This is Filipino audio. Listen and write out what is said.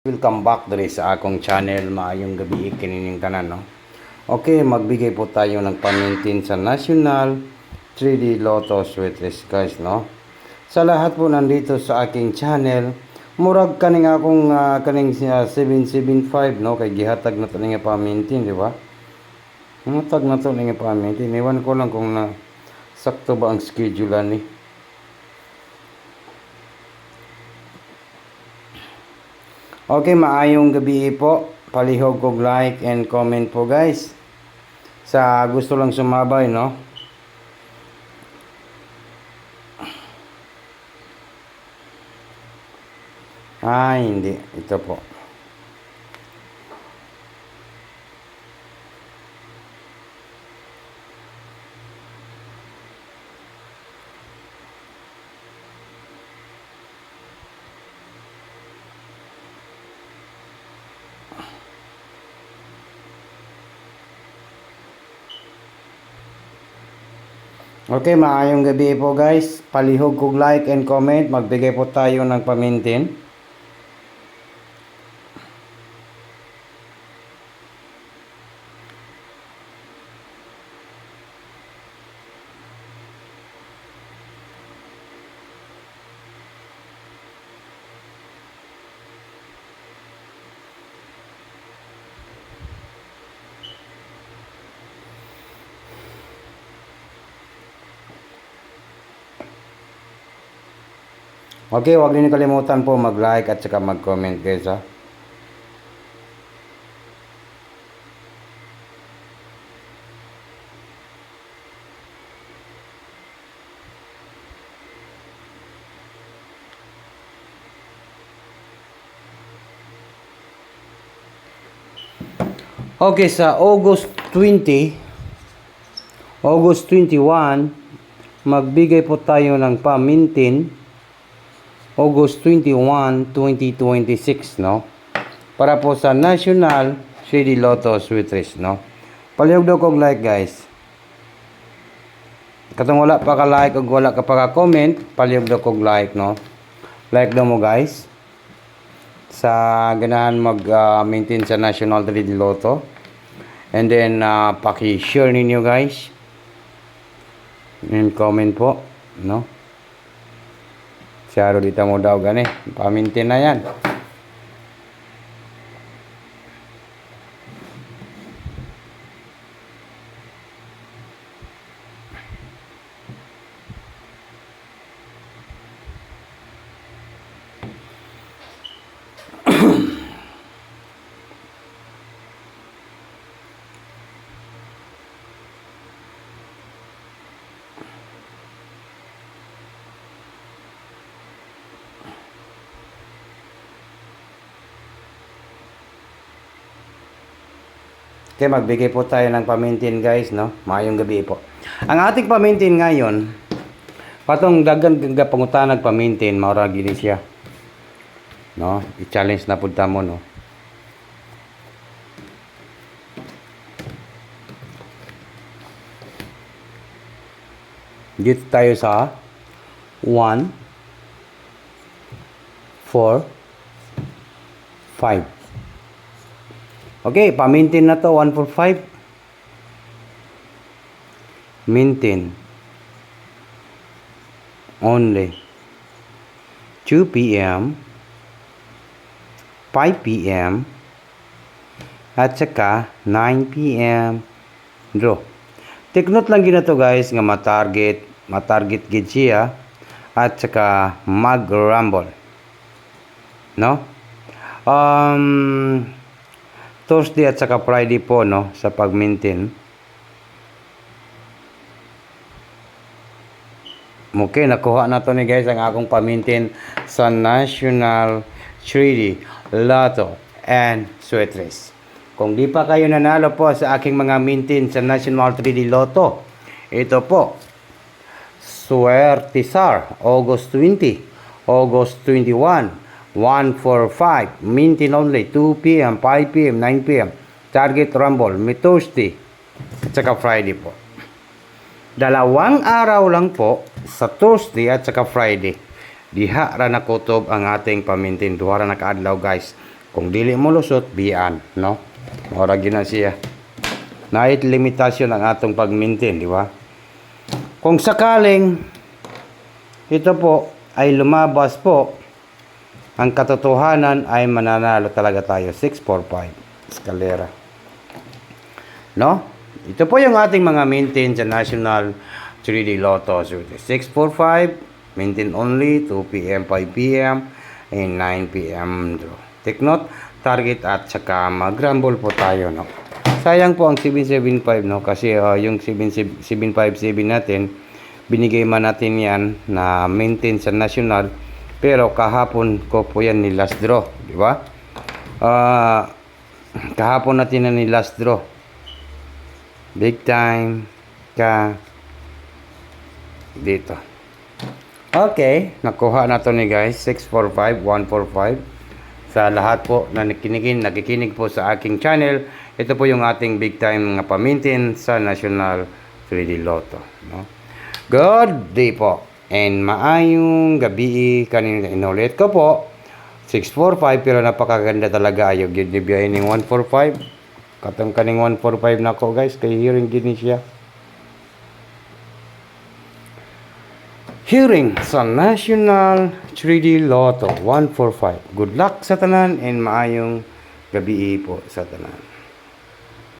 Welcome back diri sa akong channel. Maayong gabi kinining tanan, no. Okay, magbigay po tayo ng pamintin sa National 3D Lotto Sweet List, guys, no. Sa lahat po nandito sa aking channel, murag kaning akong kaning 775, no, kay gihatag na to nga pamintin, di ba? Hatag na to nga pamintin. Iwan ko lang kung na sakto ba ang schedule ni. Okay, maayong gabi po. Palihog kog like and comment po, guys. Sa gusto lang sumabay, no? Hindi. Ito po. Okay, maayong gabi po, guys. Palihog kog like and comment. Magbigay po tayo ng pamintin. Okay, huwag niyo kalimutan po mag-like at saka mag-comment, guys, ha. Okay, sa August 20, August 21, magbigay po tayo ng pamintin. August 21, 2026, no? Para po sa National 3D Lotto Sweet List, no? Palihog daw kong like, guys. Katong wala pa ka-like o wala ka pa ka-comment, palihog daw kong like, no? Like daw mo, guys. Sa ganahan mag-maintain sa National 3D Lotto. And then, paki-share ninyo, guys. And comment po, no? Siyaro dito mo daw gani. Pamintin na yan. Okay, magbigay po tayo ng pamintin, guys, no? Maayong gabi po. Ang ating pamintin ngayon, patong dagan pangutanag pamintin, maura gini siya. No? I-challenge na punta mo, no? Dito tayo sa 1, 4, 5. Okay, pamintin na to, 145. Maintain. Only 2 p.m., 5 p.m., at saka 9 p.m. Draw. Take note lang gina to, guys, nga matarget gid siya at saka mag-rumble. No? Thursday at saka Friday po, no, sa pag-maintain. Okay, nakuha na to ni, guys, ang akong pamintin sa National 3D Lotto and Sweet List. Kung di pa kayo nanalo po sa aking mga mintin sa National 3D Lotto, ito po, Swertisar, August 20, August 21, 145, mintin only, 2 p.m., 5 p.m., 9 p.m. Target rumble, may Thursday at saka Friday po. Dalawang araw lang po sa Thursday at saka Friday. Diha ra nakutob ang ating pamintin. Duha ra nakaadlaw, guys. Kung dili mo lusot, biyan, no? Ora gyud na siya. Nait limitasyon ang atong pag-maintain, di ba? Kung sakaling ito po ay lumabas po, ang katotohanan ay mananalo talaga tayo 645 eskalera. No? Ito po yung ating mga maintain sa National 3D Lotto. 645, maintain only, 2 p.m., 5 p.m., and 9 p.m. draw. Take note, target at saka mag-rumble po tayo, no? Sayang po ang 775, no? Kasi yung 757 natin, binigay man natin yan na maintain sa national, pero kahapon ko po yan ni last draw, di ba? Kahapon natin na ni last draw. Big time ka dito. Okay, nakuha na to ni guys, 645, 145. Sa lahat po na nakikinig po sa aking channel, ito po yung ating big time nga pamintin sa National 3D Lotto, no? Good day po and maayong gabi. Kanina inulit ko po 645, pero napakaganda talaga. Ayaw gid ni biyahe ning 145. Katong kaning 145 na ko guys, kay hearing gid ni siya. Hearing sa National 3D Lotto 145. Good luck sa tanan and maayong gabi po sa tanan.